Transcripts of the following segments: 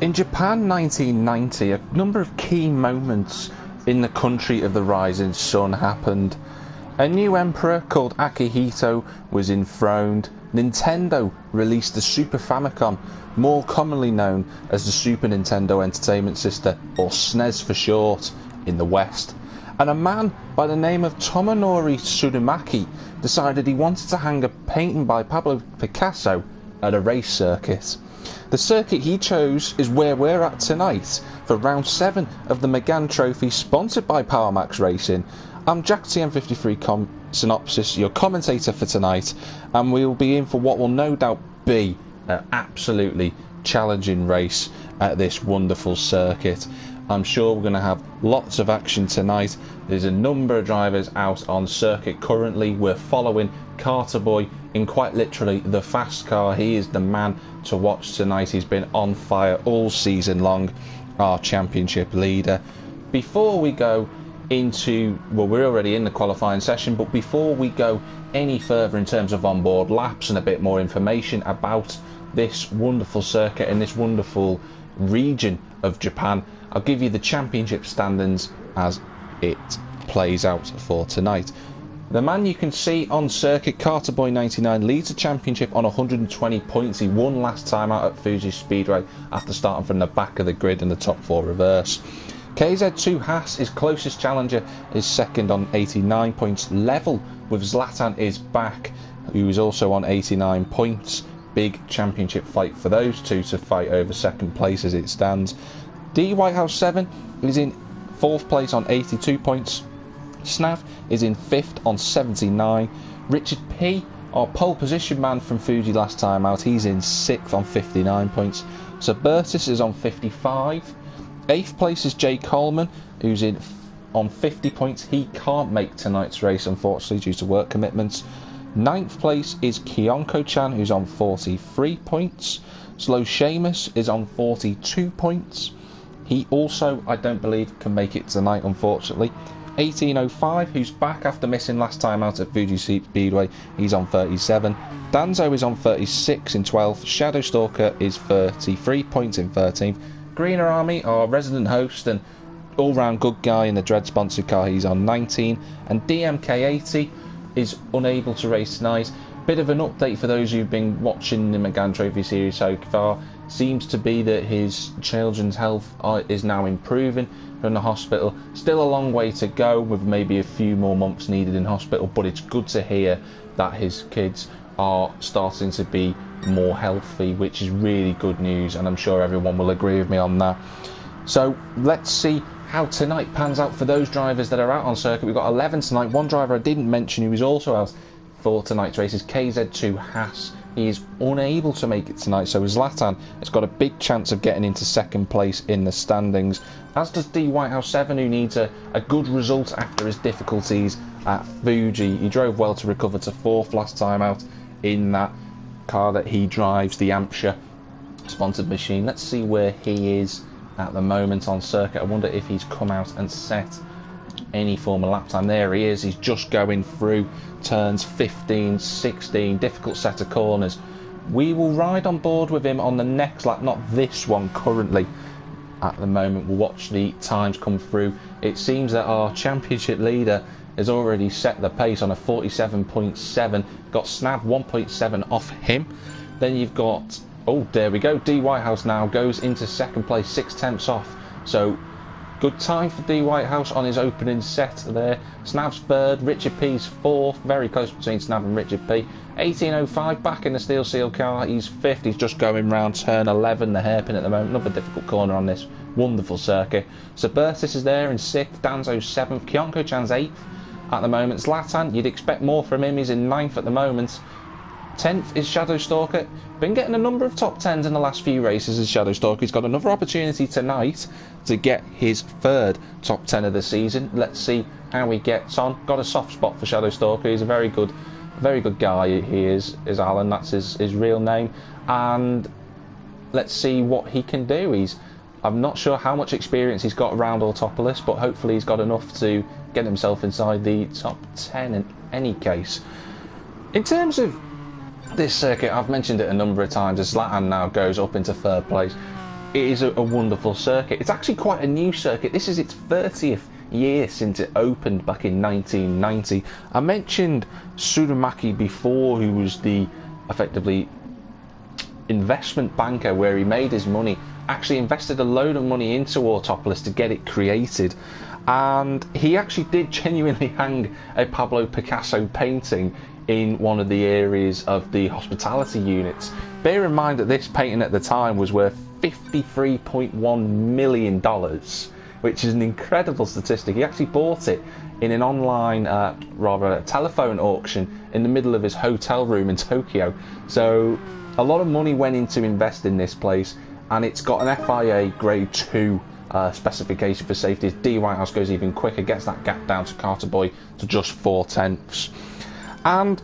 In Japan 1990, a number of key moments in the country of the rising sun happened. A new emperor called Akihito was enthroned. Nintendo released the Super Famicom, more commonly known as the Super Nintendo Entertainment System, or SNES for short, in the West. And a man by the name of Tomonori Tsurumaki decided he wanted to hang a painting by Pablo Picasso at a race circuit. The circuit he chose is where we're at tonight for round 7 of the Megane Trophy, sponsored by PowerMax Racing. I'm Jack TM53 Synopsis, your commentator for tonight, and we'll be in for what will no doubt be an absolutely challenging race at this wonderful circuit. I'm sure we're going to have lots of action tonight. There's a number of drivers out on circuit currently. We're following Carter Boy in quite literally the fast car. He is the man to watch tonight. He's been on fire all season long, our championship leader. Before we go into, well, we're already in the qualifying session, but before we go any further in terms of onboard laps and a bit more information about this wonderful circuit and this wonderful region of Japan, I'll give you the championship standings as it plays out for tonight. The man you can see on circuit, Carter Boy 99, leads the championship on 120 points. He won last time out at Fuji Speedway after starting from the back of the grid in the top 4 reverse. KZ2 Haas, his closest challenger, is second on 89 points, level with Zlatan is back, who is also on 89 points. Big championship fight for those two to fight over second place as it stands. D Whitehouse 7 is in 4th place on 82 points. Snav is in 5th on 79. Richard P, our pole position man from Fuji last time out, he's in 6th on 59 points. Suburtis is on 55. 8th place is Jay Coleman, who's in on 50 points. He can't make tonight's race, unfortunately, due to work commitments. 9th place is Kiyonko-chan, who's on 43 points. Slow Seamus is on 42 points. He also, I don't believe, can make it tonight, unfortunately. 1805, who's back after missing last time out at Fuji Speedway, he's on 37. Danzo is on 36 in 12th. Shadow Stalker is 33 points in 13th. Greener Army, our resident host and all-round good guy in the Dread sponsored car, he's on 19. And DMK80 is unable to race tonight. Bit of an update for those who've been watching the Megane Trophy series so far. Seems to be that his children's health is now improving from the hospital. Still a long way to go, with maybe a few more months needed in hospital, but it's good to hear that his kids are starting to be more healthy, which is really good news, and I'm sure everyone will agree with me on that. So let's see how tonight pans out for those drivers that are out on circuit. We've got 11 tonight. One driver I didn't mention who is also out for tonight's race is KZ2 Haas. He is unable to make it tonight, so Zlatan has got a big chance of getting into second place in the standings, as does D Whitehouse 7, who needs a good result after his difficulties at Fuji. He drove well to recover to 4th last time out in that car that he drives, the Ampshire sponsored machine. Let's see where he is at the moment on circuit. I wonder if he's come out and set any form of lap time. There he is. He's just going through turns 15, 16, difficult set of corners. We will ride on board with him on the next lap, not this one currently. At the moment, we'll watch the times come through. It seems that our championship leader has already set the pace on a 47.7. Got Snab 1.7 off him. Then you've got, oh, there we go. D Whitehouse now goes into second place, 6/10 off. So good time for D Whitehouse on his opening set there. Snab's third, Richard P's 4th, very close between Snab and Richard P. 1805 back in the Steel Seal car, he's 5th. He's just going round turn 11, the hairpin at the moment. Another difficult corner on this wonderful circuit. Suburtis is there in 6th, Danzo's 7th, Kiyonko-chan's 8th at the moment. Zlatan, you'd expect more from him, he's in 9th at the moment. 10th is Shadow Stalker. Been getting a number of top 10s in the last few races as Shadow Stalker. He's got another opportunity tonight to get his 3rd top 10 of the season. Let's see how he gets on. Got a soft spot for Shadow Stalker. He's a very good guy. He is Alan, that's his real name. And let's see what he can do. I'm not sure how much experience he's got around Autopolis, but hopefully he's got enough to get himself inside the top 10 in any case. In terms of this circuit, I've mentioned it a number of times, as Zlatan now goes up into 3rd place. it is a wonderful circuit. It's actually quite a new circuit. This is its 30th year since it opened back in 1990. I mentioned Tsurumaki before, who was the effectively investment banker where he made his money, actually invested a load of money into Autopolis to get it created, and he actually did genuinely hang a Pablo Picasso painting in one of the areas of the hospitality units. Bear in mind that this painting at the time was worth $53.1 million, which is an incredible statistic. He actually bought it in an online, rather a telephone auction in the middle of his hotel room in Tokyo. So a lot of money went into invest in this place, and it's got an FIA grade 2 specification for safety. As D Whitehouse goes even quicker, gets that gap down to Carter Boy to just 4/10. And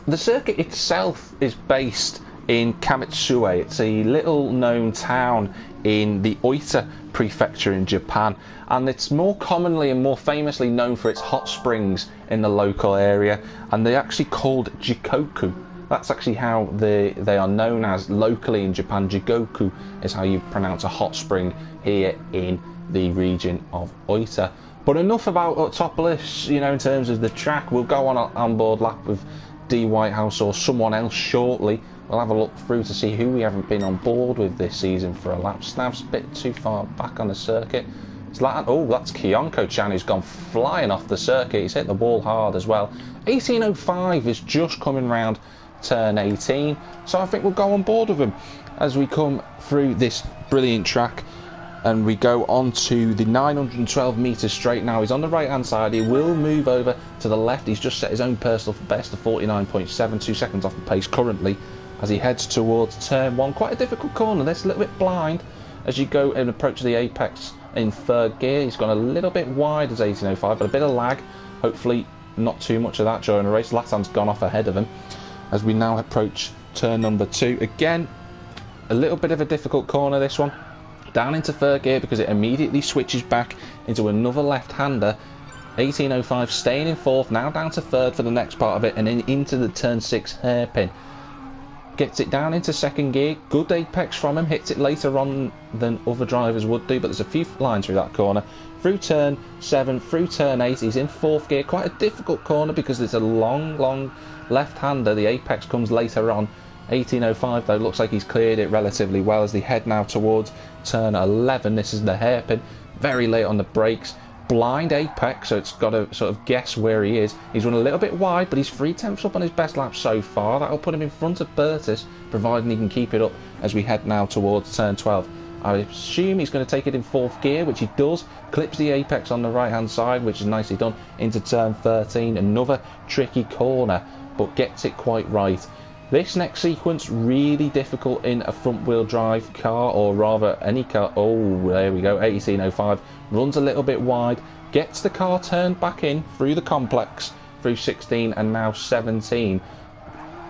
the circuit itself is based in Kamitsue. It's a little known town in the Oita prefecture in Japan, and it's more commonly and more famously known for its hot springs in the local area, and they're actually called Jikoku. That's actually how they are known as locally in Japan. Jigoku is how you pronounce a hot spring here in the region of Oita. But enough about Autopolis, you know, in terms of the track. We'll go on an onboard lap with D Whitehouse or someone else shortly. We'll have a look through to see who we haven't been on board with this season for a lap. Snav's a bit too far back on the circuit. It's like, oh, that's Kiyonko-chan who's gone flying off the circuit. He's hit the wall hard as well. 18.05 is just coming round turn 18, so I think we'll go on board with him as we come through this brilliant track, and we go on to the 912 metre straight now. He's on the right hand side. He will move over to the left. He's just set his own personal best of 49.7, 2 seconds off the pace currently as he heads towards turn 1. Quite a difficult corner this, a little bit blind as you go and approach the apex in third gear. He's gone a little bit wide as 18.05, but a bit of lag, hopefully not too much of that during the race. Latan's gone off ahead of him as we now approach turn number 2. Again, a little bit of a difficult corner this one. Down into third gear because it immediately switches back into another left-hander. 18.05 staying in fourth, now down to third for the next part of it, and then into the turn 6 hairpin. Gets it down into second gear. Good apex from him, hits it later on than other drivers would do, but there's a few lines through that corner. Through turn 7, through turn 8, he's in fourth gear. Quite a difficult corner because it's a long left-hander. The apex comes later on. 18.05 though, looks like he's cleared it relatively well as they head now towards turn 11. This is the hairpin, very late on the brakes, blind apex, so it's got to sort of guess where he is. He's run a little bit wide, but he's 3/10 up on his best lap so far. That'll put him in front of Bertis, providing he can keep it up as we head now towards turn 12. I assume he's going to take it in fourth gear, which he does. Clips the apex on the right hand side, which is nicely done, into turn 13. Another tricky corner, but gets it quite right. This next sequence really difficult in a front wheel drive car, or rather any car. Oh, there we go. 18.05 runs a little bit wide, gets the car turned back in through the complex, through 16 and now 17.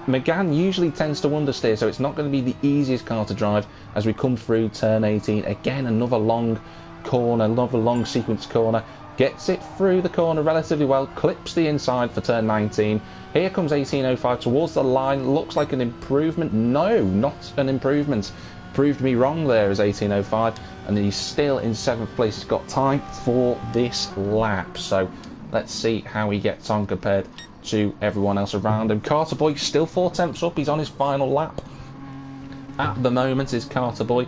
Megane usually tends to understeer, so it's not going to be the easiest car to drive as we come through turn 18. Again, another long corner, another long sequence corner. Gets it through the corner relatively well, clips the inside for turn 19. Here comes 18.05 towards the line. Looks like an improvement. No, not an improvement. Proved me wrong there as 18.05, and he's still in 7th place. He's got time for this lap, so let's see how he gets on compared to everyone else around him. Carter Boy still 4/10 up. He's on his final lap at the moment is Carter Boy.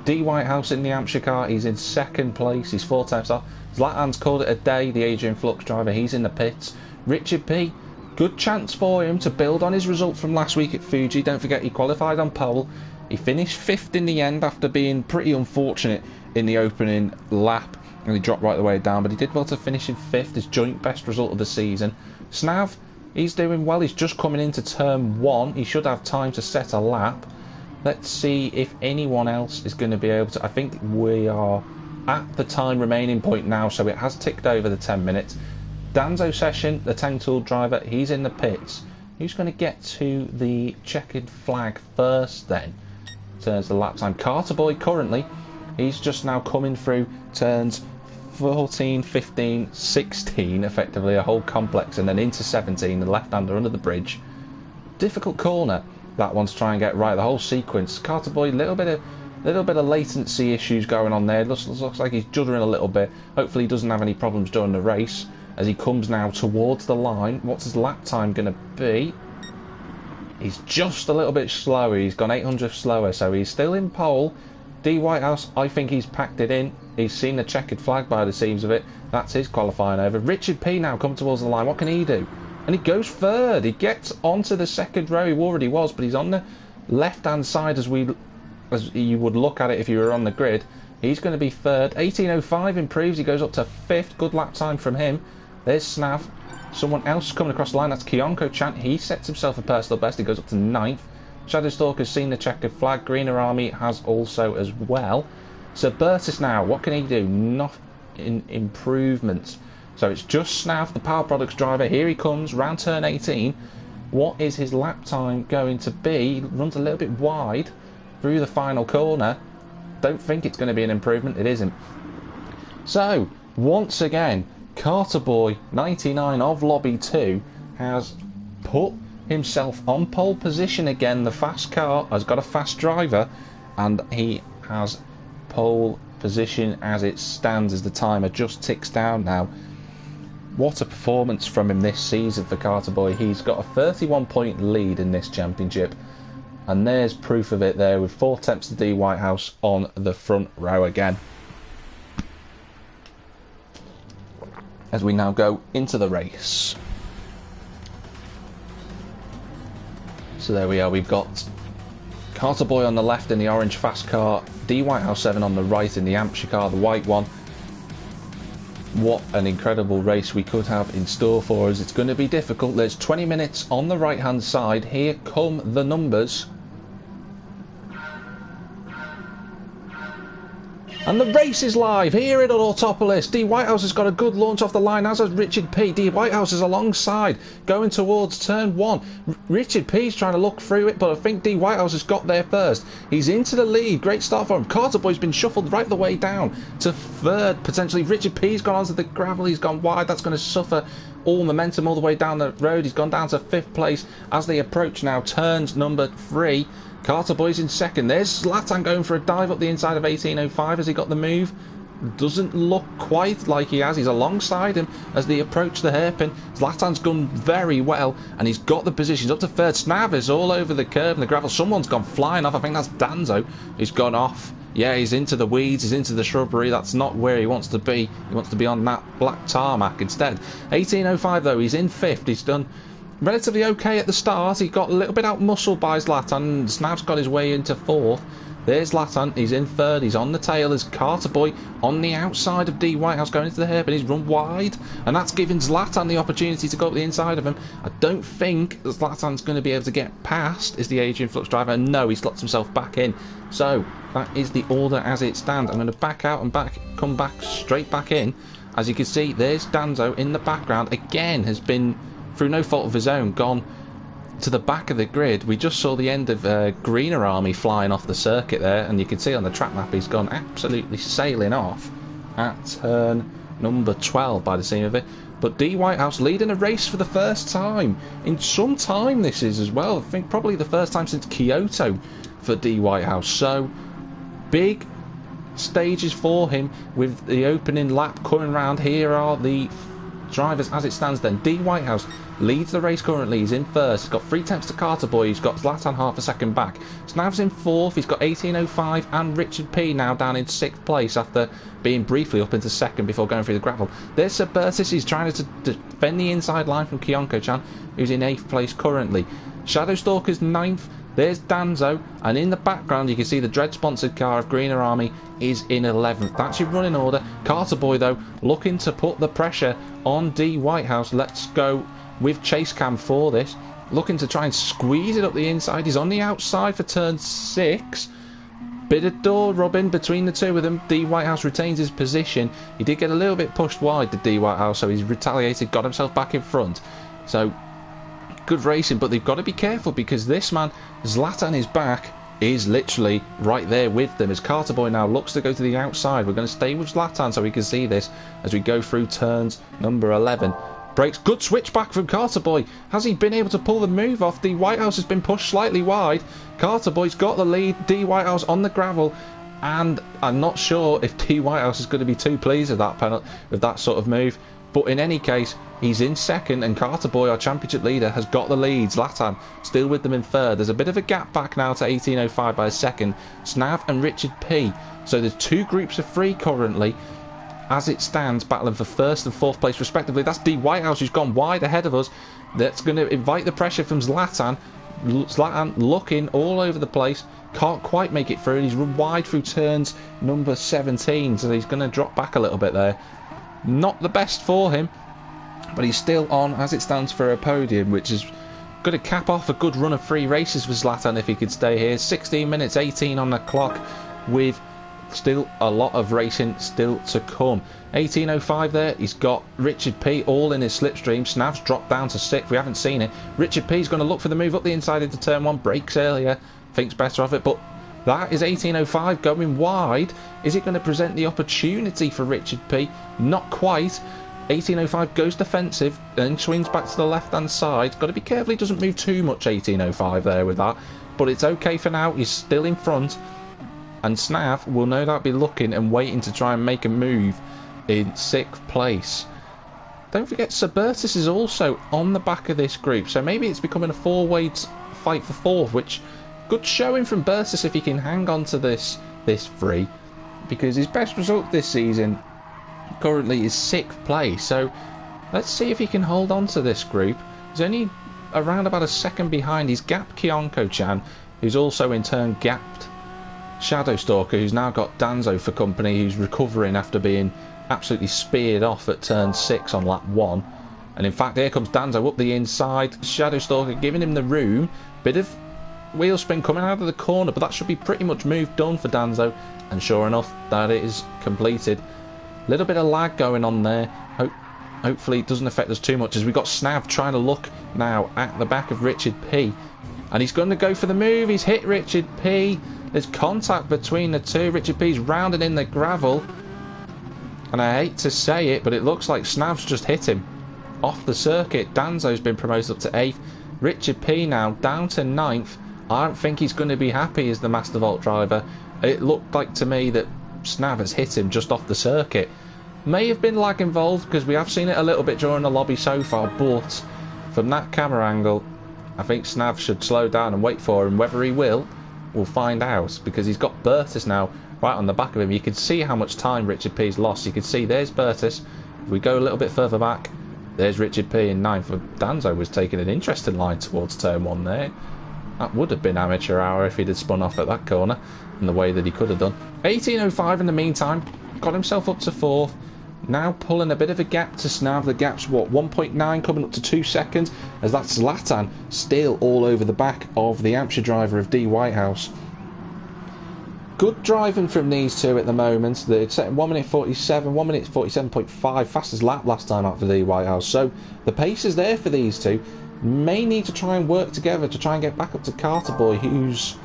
D Whitehouse in the Hampshire car, he's in 2nd place. He's 4/10 off. Zlatan's called it a day, the Adrian Flux driver. He's in the pits. Richard P, good chance for him to build on his result from last week at Fuji. Don't forget he qualified on pole. He finished 5th in the end after being pretty unfortunate in the opening lap, and he dropped right the way down, but he did well to finish in 5th, his joint best result of the season. Snav, he's doing well. He's just coming into turn 1. He should have time to set a lap. Let's see if anyone else is going to be able to. I think we are at the time remaining point now, so it has ticked over the 10 minutes. Danzo Session, the tank tool driver, he's in the pits. Who's going to get to the checkered flag first then? Turns the lap time. Carter Boy currently, he's just now coming through turns 14, 15, 16, effectively a whole complex, and then into 17, the left-hander under the bridge. Difficult corner, that one, to try and get right, the whole sequence. Carter Boy, little bit of A little bit of latency issues going on there. Looks like he's juddering a little bit. Hopefully he doesn't have any problems during the race as he comes now towards the line. What's his lap time going to be? He's just a little bit slower. He's gone 800 slower, so he's still in pole. D. Whitehouse, I think he's packed it in. He's seen the checkered flag by the seams of it. That's his qualifying over. Richard P now come towards the line. What can he do? And he goes third. He gets onto the second row. He already was, but he's on the left-hand side as you would look at it if you were on the grid. He's going to be third. 18.05 improves. He goes up to fifth. Good lap time from him. There's Snav. Someone else coming across the line. That's Kiyonko Chan. He sets himself a personal best. He goes up to ninth. Shadowstalker's seen the checkered flag. Greener Army has also as well. So Bertus now, what can he do? Not in improvements. So it's just Snav, the Power Products driver. Here he comes, round turn 18. What is his lap time going to be? Runs a little bit wide through the final corner. Don't think it's going to be an improvement. It isn't. So, once again, Carter Boy 99 of Lobby 2 has put himself on pole position again. The fast car has got a fast driver, and he has pole position as it stands as the timer just ticks down now. What a performance from him this season for Carter Boy. He's got a 31-point lead in this championship, and there's proof of it there with 4 tenths to D. Whitehouse on the front row again. As we now go into the race. So there we are, we've got Carter Boy on the left in the orange fast car, D. Whitehouse 7 on the right in the Hampshire car, the white one. What an incredible race we could have in store for us. It's going to be difficult. There's 20 minutes on the right hand side. Here come the numbers. And the race is live here at Autopolis. D. Whitehouse has got a good launch off the line, as has Richard P. D. Whitehouse is alongside, going towards turn 1. Richard P. is trying to look through it, but I think D. Whitehouse has got there first. He's into the lead. Great start for him. Carter Boy's been shuffled right the way down to third, potentially. Richard P.'s gone onto the gravel. He's gone wide. That's going to suffer all momentum all the way down the road. He's gone down to 5th place as they approach now turns number 3. Carter Boy's in second. There's Zlatan going for a dive up the inside of 18.05. Has he got the move? Doesn't look quite like he has. He's alongside him as they approach the hairpin. Zlatan's gone very well, and he's got the positions up to third. Snav is all over the curb and the gravel. Someone's gone flying off. I think that's Danzo. He's gone off. Yeah, he's into the weeds. He's into the shrubbery. That's not where he wants to be. He wants to be on that black tarmac instead. 18.05 though. He's in 5th. He's done relatively okay at the start. He got a little bit out muscled by Zlatan. Snav's got his way into 4th. There's Zlatan. He's in 3rd. He's on the tail. There's Carter Boy on the outside of D. Whitehouse going into the hairpin. He's run wide, and that's giving Zlatan the opportunity to go up the inside of him. I don't think Zlatan's going to be able to get past is the Adrian Flux driver. And no, he slots himself back in. So that is the order as it stands. I'm going to back out and come back straight back in. As you can see, there's Danzo in the background. Again, has been, through no fault of his own, gone to the back of the grid. We just saw the end of Greener Army flying off the circuit there, and you can see on the track map he's gone absolutely sailing off at turn number 12 by the seam of it. But D. Whitehouse leading a race for the first time in some time. This is as well, I think probably the first time since Kyoto for D. Whitehouse. So big stages for him with the opening lap coming round. Here are the drivers as it stands then. D. Whitehouse leads the race currently. He's in 1st. He's got 3 tenths to Carter Boy. He's got Zlatan half a second back. Snav's in 4th. He's got 18.05 and Richard P now down in 6th place after being briefly up into 2nd before going through the gravel. There's Sir Bertus. He's trying to defend the inside line from Kiyonko-chan, who's in 8th place currently. Shadowstalker's 9th. There's Danzo, and in the background you can see the Dread-sponsored car of Greener Army is in 11th. That's your running order. Carter Boy, though, looking to put the pressure on D. Whitehouse. Let's go with chase cam for this. Looking to try and squeeze it up the inside. He's on the outside for turn 6. Bit of door rubbing between the two of them. D. Whitehouse retains his position. He did get a little bit pushed wide, the D. Whitehouse, so he's retaliated, got himself back in front. So good racing, but they've got to be careful because this man, Zlatan, is back, is literally right there with them as Carter Boy now looks to go to the outside. We're going to stay with Zlatan so we can see this as we go through turns number 11. brakes. Good switchback from Carter Boy. Has he been able to pull the move off? D. Whitehouse has been pushed slightly wide. Carter Boy's got the lead. D. Whitehouse on the gravel. And I'm not sure if D. Whitehouse is going to be too pleased with that penalty, with that sort of move. But in any case, he's in second, and Carter Boy, our championship leader, has got the lead. Zlatan still with them in third. There's a bit of a gap back now to 18.05 by a second. Snav and Richard P. So there's two groups of three currently, as it stands, battling for first and fourth place respectively. That's D. Whitehouse, who's gone wide ahead of us. That's going to invite the pressure from Zlatan. Zlatan looking all over the place. Can't quite make it through. He's run wide through turns number 17, so he's going to drop back a little bit there. Not the best for him, but he's still on as it stands for a podium, which is going to cap off a good run of 3 races for Zlatan if he could stay here. 16 minutes 18 on the clock, with still a lot of racing still to come. 18.05 there. He's got Richard P all in his slipstream. Snav's dropped down to 6th. We haven't seen it. Richard P's going to look for the move up the inside into turn 1. Brakes earlier. Thinks better of it, but that is 18.05 going wide. Is it going to present the opportunity for Richard P? Not quite. 18.05 goes defensive and swings back to the left hand side. Got to be careful he doesn't move too much. 18.05 there with that, but it's okay for now. He's still in front, and Snav will no doubt be looking and waiting to try and make a move in 6th place. Don't forget Suburtis is also on the back of this group, so maybe it's becoming a 4-way fight for 4th, which good showing from Burtis if he can hang on to this free, because his best result this season currently is 6th place. So let's see if he can hold on to this group. He's only around about a second behind. He's gapped Kyonko-chan, who's also in turn gapped Shadowstalker, who's now got Danzo for company, who's recovering after being absolutely speared off at turn 6 on lap 1. And in fact, here comes Danzo up the inside. Shadowstalker giving him the room. Bit of wheel spin coming out of the corner, but that should be pretty much move done for Danzo, and sure enough, that is completed. Little bit of lag going on there. Hopefully it doesn't affect us too much, as we've got Snav trying to look now at the back of Richard P, and he's going to go for the move. He's hit Richard P. There's contact between the two. Richard P's rounding in the gravel, and I hate to say it, but it looks like Snav's just hit him off the circuit. Danzo's been promoted up to 8th. Richard P now down to 9th. I don't think he's going to be happy as the Master Vault driver. It looked like to me that Snav has hit him just off the circuit. May have been lag involved, because we have seen it a little bit during the lobby so far, but from that camera angle, I think Snav should slow down and wait for him. Whether he will, we'll find out, because he's got Burtis now right on the back of him. You can see how much time Richard P's lost. You can see there's Burtis. If we go a little bit further back, there's Richard P in 9th. Danzo was taking an interesting line towards turn 1 there. That would have been amateur hour if he'd have spun off at that corner in the way that he could have done. 18.05 in the meantime, got himself up to 4th. Now pulling a bit of a gap to Snav. The gap's what, 1.9 coming up to 2 seconds, as that's Zlatan still all over the back of the amateur driver of D. Whitehouse. Good driving from these two at the moment. They're setting 1 minute 47, 1 minute 47.5, fastest lap last time out for D. Whitehouse. So the pace is there for these two. May need to try and work together to try and get back up to Carter Boy, who's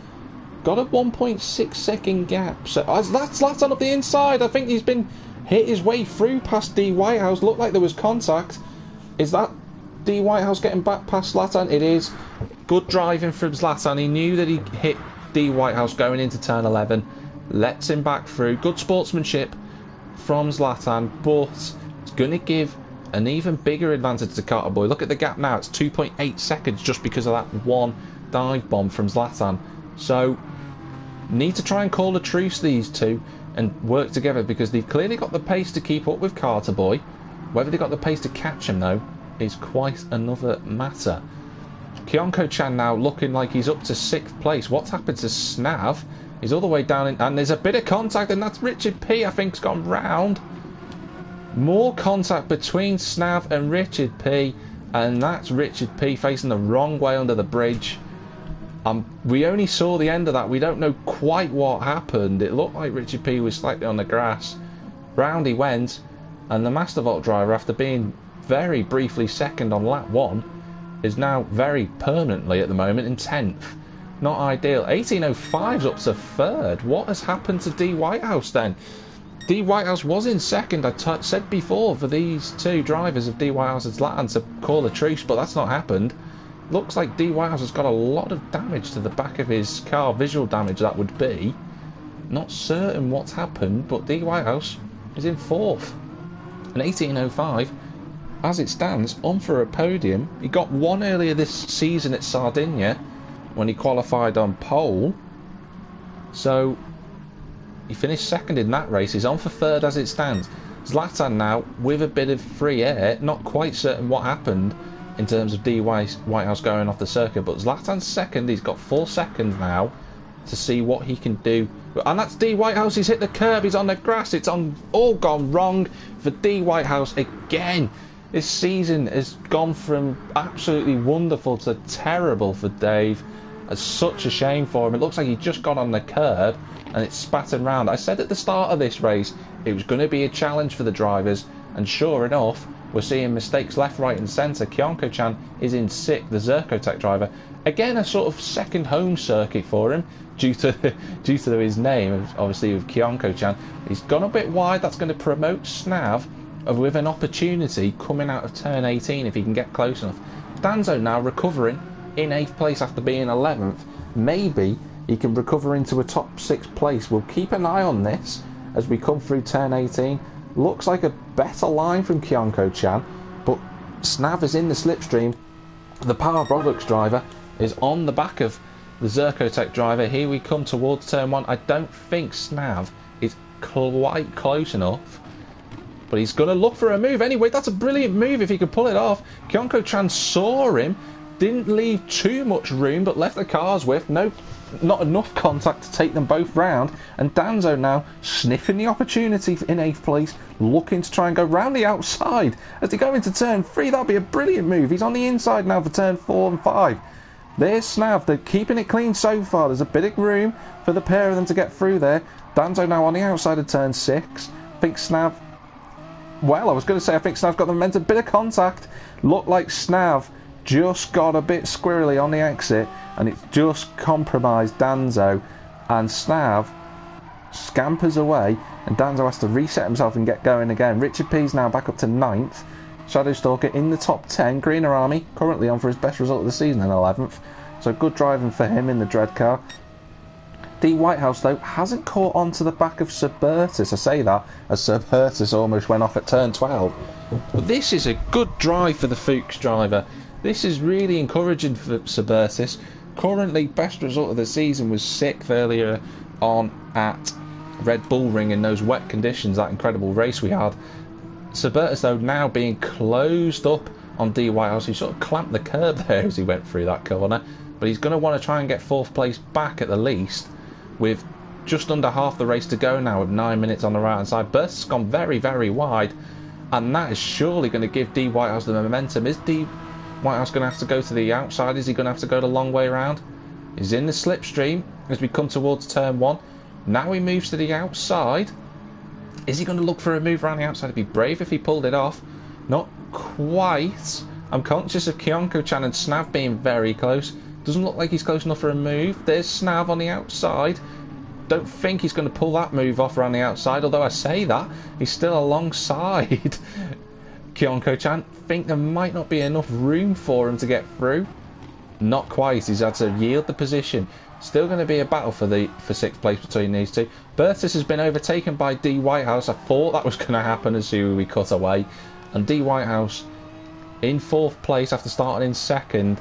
got a 1.6 second gap. So that's Zlatan up the inside. I think he's been hit his way through past D. Whitehouse. Looked like there was contact. Is that D. Whitehouse getting back past Zlatan? It is. Good driving from Zlatan. He knew that he hit D. Whitehouse going into turn 11. Lets him back through. Good sportsmanship from Zlatan, but it's going to give an even bigger advantage to Carter Boy. Look at the gap now. It's 2.8 seconds just because of that one dive bomb from Zlatan. So need to try and call a truce, these two, and work together, because they've clearly got the pace to keep up with Carter Boy. Whether they've got the pace to catch him, though, is quite another matter. Kyonko-chan now looking like he's up to 6th place. What's happened to Snav? He's all the way down in, and there's a bit of contact, and that's Richard P, I think, has gone round. More contact between Snav and Richard P, and that's Richard P facing the wrong way under the bridge. We only saw the end of that. We don't know quite what happened. It looked like Richard P was slightly on the grass. Round he went, and the Master Vault driver, after being very briefly second on lap 1, is now very permanently at the moment in 10th. Not ideal. 18.05's up to 3rd. What has happened to D. Whitehouse then? D Whitehouse was in second. I said before for these two drivers of D Whitehouse and Zlatan to call a truce, but that's not happened. Looks like D Whitehouse has got a lot of damage to the back of his car, visual damage that would be. Not certain what's happened, but D Whitehouse is in fourth. An 18.05, as it stands, on for a podium. He got one earlier this season at Sardinia when he qualified on pole. So he finished second in that race. He's on for third as it stands. Zlatan now with a bit of free air. Not quite certain what happened in terms of D Whitehouse going off the circuit, but Zlatan's second. He's got 4 seconds now to see what he can do. And that's D Whitehouse. He's hit the curb. He's on the grass. It's all gone wrong for D Whitehouse again. This season has gone from absolutely wonderful to terrible for Dave. It's such a shame for him. It looks like he just got on the curb and it's spattered round. I said at the start of this race it was going to be a challenge for the drivers, and sure enough, we're seeing mistakes left, right and centre. Kyonko-chan is in 6th, the Zerkotech driver. Again, a sort of second home circuit for him due to his name, obviously, with Kyonko-chan. He's gone a bit wide. That's going to promote Snav with an opportunity coming out of turn 18 if he can get close enough. Danzo now recovering in 8th place after being 11th. Maybe he can recover into a top 6 place. We'll keep an eye on this as we come through turn 18. Looks like a better line from Kyonko-chan, but Snav is in the slipstream. The Power Products driver is on the back of the Zerkotech driver. Here we come towards turn 1. I don't think Snav is quite close enough, but he's going to look for a move anyway. That's a brilliant move if he can pull it off. Kyonko-chan saw him, didn't leave too much room, but left the cars with not enough contact to take them both round. And Danzo now sniffing the opportunity in 8th place, looking to try and go round the outside as they go into turn 3. That'll be a brilliant move. He's on the inside now for turn 4 and 5. There's Snav. They're keeping it clean so far. There's a bit of room for the pair of them to get through there. Danzo now on the outside of turn 6. I think Snav... Well, I was going to say I think Snav got the momentum. Bit of contact. Looked like Snav just got a bit squirrely on the exit, and it's just compromised Danzo, and Snav scampers away, and Danzo has to reset himself and get going again. Richard P's now back up to 9th. Shadowstalker in the top 10. Greener Army currently on for his best result of the season in 11th, so good driving for him in the Dread car. D Whitehouse though hasn't caught on to the back of Suburtus. I say that as Suburtus almost went off at turn 12, but this is a good drive for the Fuchs driver. This is really encouraging for Suburtus. Currently, best result of the season was 6th earlier on at Red Bull Ring in those wet conditions, that incredible race we had. Suburtus, though, now being closed up on D Whitehouse. He sort of clamped the curb there as he went through that corner. But he's going to want to try and get 4th place back at the least, with just under half the race to go now with 9 minutes on the right-hand side. Burst has gone very, very wide, and that is surely going to give D Whitehouse the momentum. Is D Whitehouse going to have to go to the outside? Is he going to have to go the long way round? He's in the slipstream as we come towards turn 1. Now he moves to the outside. Is he going to look for a move around the outside? It'd be brave if he pulled it off. Not quite. I'm conscious of Kyonko-chan and Snav being very close. Doesn't look like he's close enough for a move. There's Snav on the outside. Don't think he's going to pull that move off around the outside, although I say that, he's still alongside Kyonko-chan. Think there might not be enough room for him to get through. Not quite. He's had to yield the position. Still going to be a battle for 6th place between these two. Burtis has been overtaken by D Whitehouse. I thought that was going to happen as soon as we cut away. And D Whitehouse in 4th place after starting in 2nd.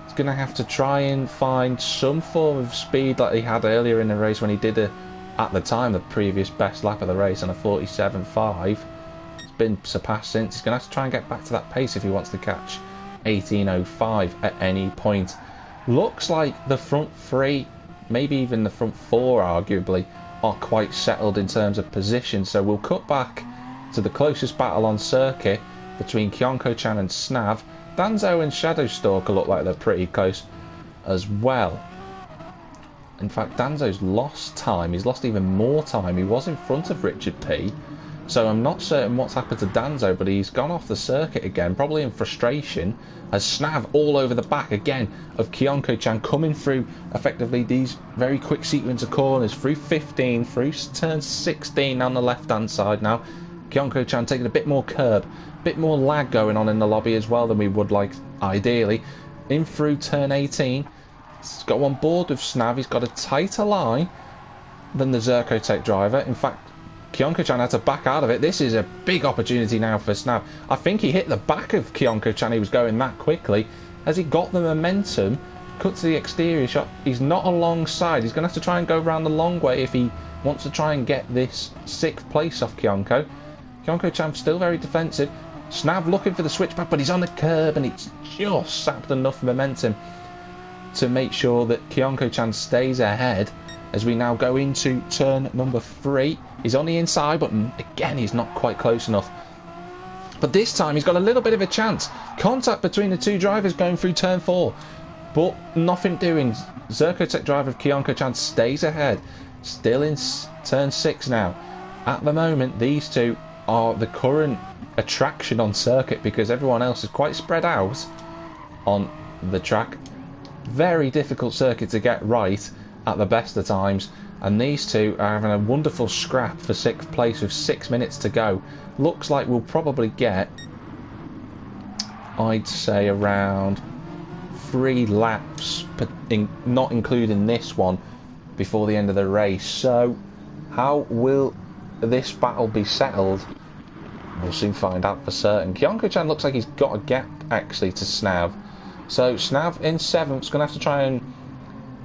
He's going to have to try and find some form of speed like he had earlier in the race when he did at the time, the previous best lap of the race on a 47.5. Been surpassed since. He's going to have to try and get back to that pace if he wants to catch 18.05 at any point. Looks like the front 3, maybe even the front 4 arguably, are quite settled in terms of position, so we'll cut back to the closest battle on circuit between Kyonko-chan and Snav. Danzo and Shadowstalker look like they're pretty close as well. In fact, Danzo's lost time. He's lost even more time. He was in front of Richard P. So I'm not certain what's happened to Danzo, but he's gone off the circuit again, probably in frustration, as Snav all over the back again of Kyonko-chan, coming through effectively these very quick sequence of corners, through 15, through turn 16 on the left-hand side now. Kyonko-chan taking a bit more curb, a bit more lag going on in the lobby as well than we would like, ideally. In through turn 18, he's got on board with Snav, he's got a tighter line than the Zerkotech driver. In fact, Kyonko-chan had to back out of it. This is a big opportunity now for Snav. I think he hit the back of Kyonko-chan, he was going that quickly. As he got the momentum, cut to the exterior shot, he's not alongside. He's going to have to try and go around the long way if he wants to try and get this 6th place off Kyonko. Kyonko-chan still very defensive. Snav looking for the switchback, but he's on the curb and it's just sapped enough momentum to make sure that Kyonko-chan stays ahead as we now go into turn number 3. He's on the inside, but again, he's not quite close enough. But this time, he's got a little bit of a chance. Contact between the two drivers going through turn 4. But nothing doing. Zerkotech driver of Kyonko-chan stays ahead. Still in turn 6 now. At the moment, these two are the current attraction on circuit because everyone else is quite spread out on the track. Very difficult circuit to get right at the best of times, and these two are having a wonderful scrap for 6th place with 6 minutes to go. Looks like we'll probably get, I'd say, around 3 laps, not including this one, before the end of the race. So how will this battle be settled? We'll soon find out for certain. Kyonko-chan looks like he's got a gap actually to Snav, so Snav in 7th is going to have to try and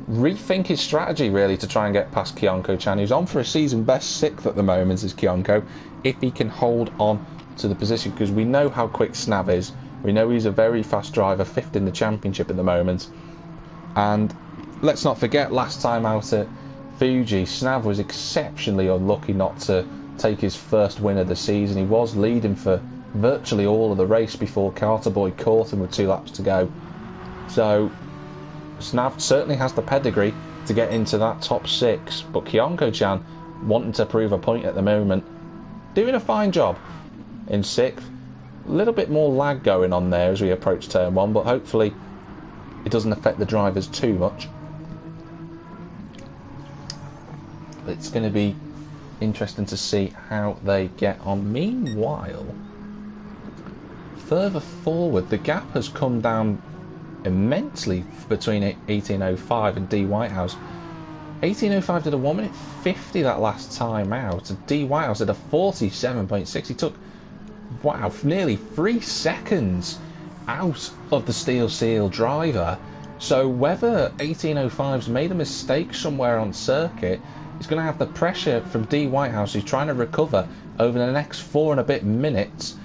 rethink his strategy really to try and get past Kyonko-chan, who's on for a season best 6th at the moment is Kyonko, if he can hold on to the position, because we know how quick Snav is. We know he's a very fast driver, 5th in the championship at the moment. And let's not forget, last time out at Fuji, Snav was exceptionally unlucky not to take his first win of the season. He was leading for virtually all of the race before Carter Boy caught him with 2 laps to go. So Snav certainly has the pedigree to get into that top 6, but Kyonko-chan wanting to prove a point at the moment, doing a fine job in 6th. A little bit more lag going on there as we approach turn 1, but hopefully it doesn't affect the drivers too much. It's going to be interesting to see how they get on. Meanwhile, further forward, the gap has come down immensely between 1805 and D Whitehouse. 1805 did a 1 minute 50 that last time out, and D Whitehouse did a 47.6. He took, wow, nearly 3 seconds out of the Steel Seal driver. So whether 1805's made a mistake somewhere on circuit, he's going to have the pressure from D Whitehouse, who's trying to recover over the next 4 and a bit minutes.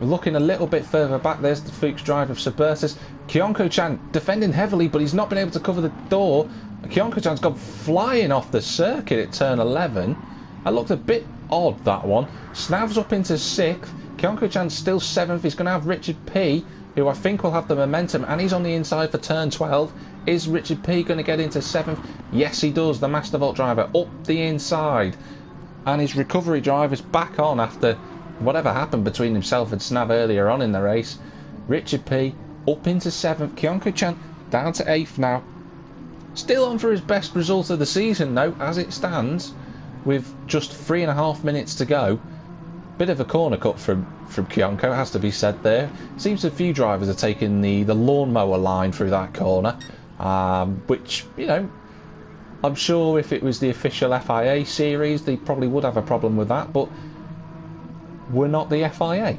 Looking a little bit further back, there's the Fuchs driver of Suburtus. Kyonko-chan defending heavily, but he's not been able to cover the door. Kyonko-chan's gone flying off the circuit at turn 11. That looked a bit odd, that one. Snav's up into 6th. Kyonko-chan's still 7th. He's going to have Richard P, who I think will have the momentum, and he's on the inside for turn 12. Is Richard P going to get into 7th? Yes, he does. The Mastervolt driver up the inside. And his recovery driver's back on after whatever happened between himself and Snav earlier on in the race. Richard P up into 7th. Kyonko-chan down to 8th now. Still on for his best result of the season though, as it stands, with just 3.5 minutes to go. Bit of a corner cut from Kyonko, has to be said there. Seems a few drivers are taking the lawnmower line through that corner, which, you know, I'm sure if it was the official FIA series, they probably would have a problem with that, but we're not the FIA.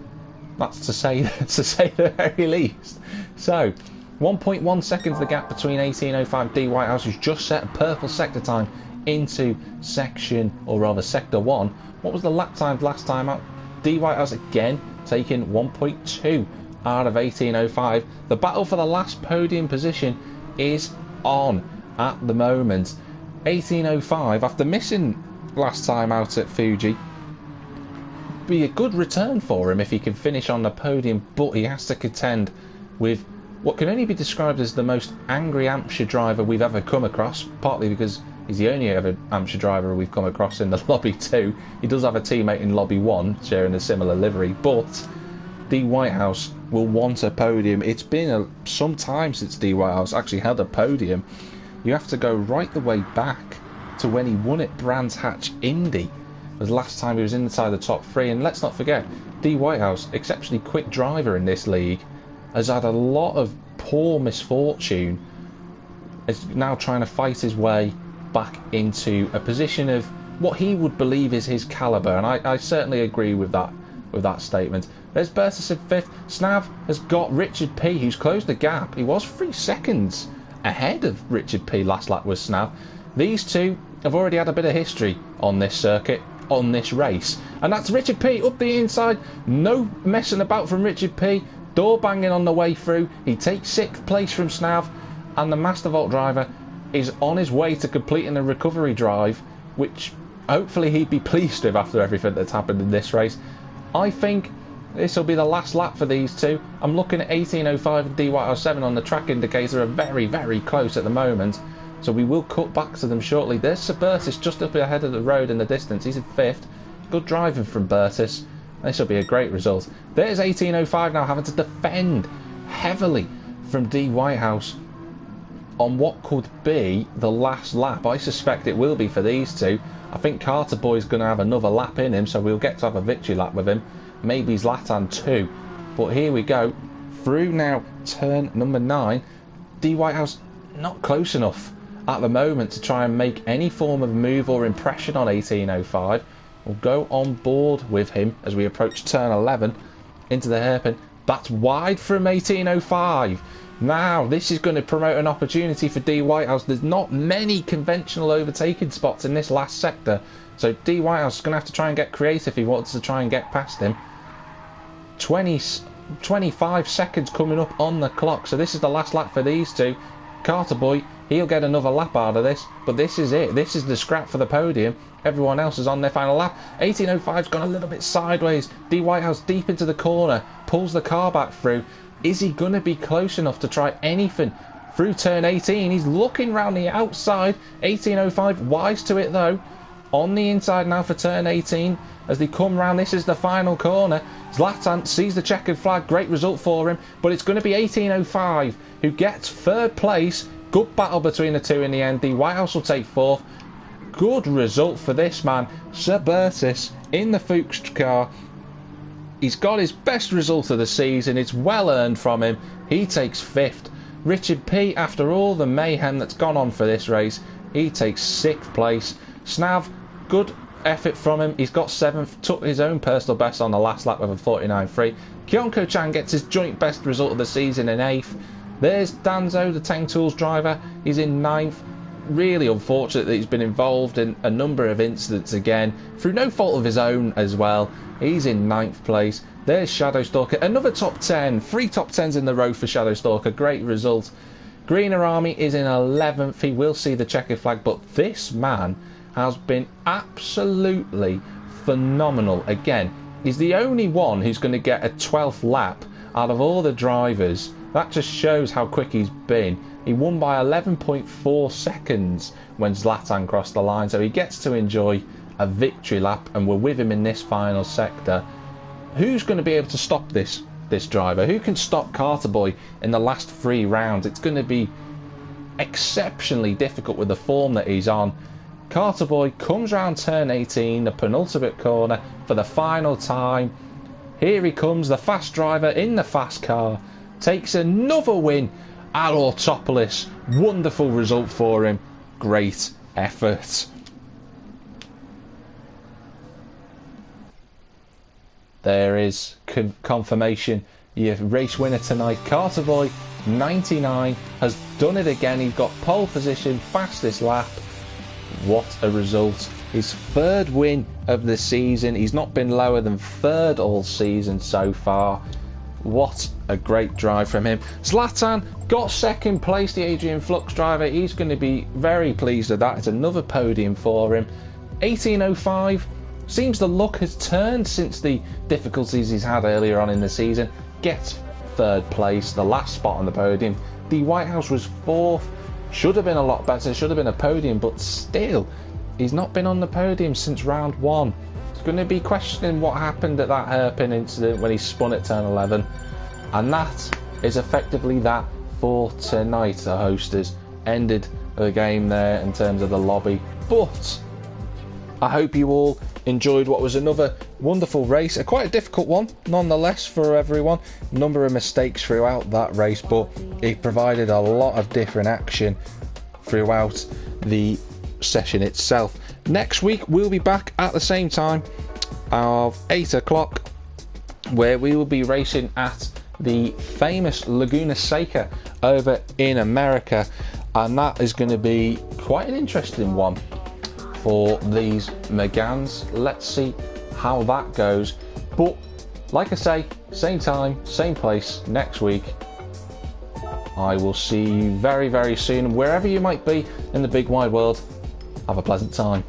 That's to say the very least. So 1.1 seconds the gap between 1805 D Whitehouse, who's just set a purple sector time into section, or rather sector 1. What was the lap time last time out? D Whitehouse again taking 1.2 out of 1805. The battle for the last podium position is on at the moment. 1805, after missing last time out at Fuji, be a good return for him if he can finish on the podium, but he has to contend with what can only be described as the most angry Hampshire driver we've ever come across, partly because He's the only ever amateur driver we've come across in the Lobby 2. He does have a teammate in Lobby 1 sharing a similar livery, but D Whitehouse will want a podium. It's been some time since D Whitehouse actually had a podium. You have to go right the way back to when he won at Brands Hatch Indy. It was the last time he was inside the top 3, and let's not forget, D Whitehouse, exceptionally quick driver in this league, has had a lot of poor misfortune, is now trying to fight his way back into a position of what he would believe is his calibre, and I certainly agree with that statement. There's Bertus in 5th. Snav has got Richard P, who's closed the gap. He was 3 seconds ahead of Richard P last lap with Snav. These two have already had a bit of history on this circuit, on this race, and that's Richard P up the inside. No messing about from Richard P. Door banging on the way through. He takes 6th place from Snav, and the Master Vault driver is on his way to completing a recovery drive, which hopefully he'd be pleased with after everything that's happened in this race. I think this will be the last lap for these two. I'm looking at 18.05 and D Whitehouse 7 on the track indicator are very, very close at the moment, so we will cut back to them shortly. There's Sir Bertus just up ahead of the road in the distance. He's in 5th. Good driving from Bertus. This will be a great result. There's 18.05 now having to defend heavily from D Whitehouse on what could be the last lap. I suspect it will be for these two. I think Carter Boy's going to have another lap in him, so we'll get to have a victory lap with him. Maybe Zlatan too. But here we go. Through now turn number 9. D Whitehouse not close enough at the moment to try and make any form of move or impression on 18.05. We'll go on board with him as we approach turn 11 into the hairpin. That's wide from 18.05. Now, this is going to promote an opportunity for D Whitehouse. There's not many conventional overtaking spots in this last sector, so D Whitehouse is going to have to try and get creative if he wants to try and get past him. 25 seconds coming up on the clock, so this is the last lap for these two. Carter Boy, he'll get another lap out of this, but this is it. This is the scrap for the podium. Everyone else is on their final lap. 18.05's gone a little bit sideways. D Whitehouse deep into the corner, pulls the car back through. Is he going to be close enough to try anything through turn 18? He's looking round the outside. 18.05 wise to it though. On the inside now for turn 18 as they come round. This is the final corner. Zlatan sees the checkered flag. Great result for him, but it's going to be 18.05 who gets 3rd place. Good battle between the two in the end. D Whitehouse will take 4th. Good result for this man, Sir Bertus, in the Fuchs car. He's got his best result of the season. It's well earned from him. He takes 5th. Richard P, after all the mayhem that's gone on for this race, he takes 6th place. Snav, good effort from him. He's got 7th, took his own personal best on the last lap with a 49.3. Kyonko-chan gets his joint best result of the season in 8th. There's Danzo, the Tang Tools driver. He's in 9th. Really unfortunate that he's been involved in a number of incidents again, through no fault of his own as well. He's in 9th place. There's Shadowstalker, another top 10. 3 top 10s in the row for Shadowstalker. Great result. Greener Army is in 11th. He will see the checkered flag, but this man has been absolutely phenomenal. Again, he's the only one who's going to get a 12th lap out of all the drivers. That just shows how quick he's been. He won by 11.4 seconds when Zlatan crossed the line, so he gets to enjoy a victory lap, and we're with him in this final sector. Who's going to be able to stop this driver? Who can stop Carter Boy in the last 3 rounds? It's going to be exceptionally difficult with the form that he's on. Carter Boy comes round turn 18, the penultimate corner, for the final time. Here he comes, the fast driver in the fast car, takes another win at Autopolis. Wonderful result for him. Great effort. There is confirmation. Your race winner tonight, Carter Boy, 99, has done it again. He's got pole position, fastest lap. What a result. His 3rd win of the season. He's not been lower than 3rd all season so far. What a great drive from him. Zlatan got 2nd place, the Adrian Flux driver. He's going to be very pleased with that. It's another podium for him. 18.05. Seems the luck has turned since the difficulties he's had earlier on in the season. Gets 3rd place, the last spot on the podium. D Whitehouse was 4th. Should have been a lot better, should have been a podium, but still, he's not been on the podium since round 1. He's going to be questioning what happened at that hairpin incident when he spun at turn 11. And that is effectively that for tonight. The hostess ended the game there in terms of the lobby. But I hope you all enjoyed what was another wonderful race, quite a difficult one nonetheless for everyone. Number of mistakes throughout that race, but it provided a lot of different action throughout the session itself. Next week we'll be back at the same time of 8 o'clock, where we will be racing at the famous Laguna Seca over in America, and that is going to be quite an interesting one for these Meganes. Let's see how that goes. But like I say, same time, same place next week. I will see you very, very soon. Wherever you might be in the big wide world, have a pleasant time.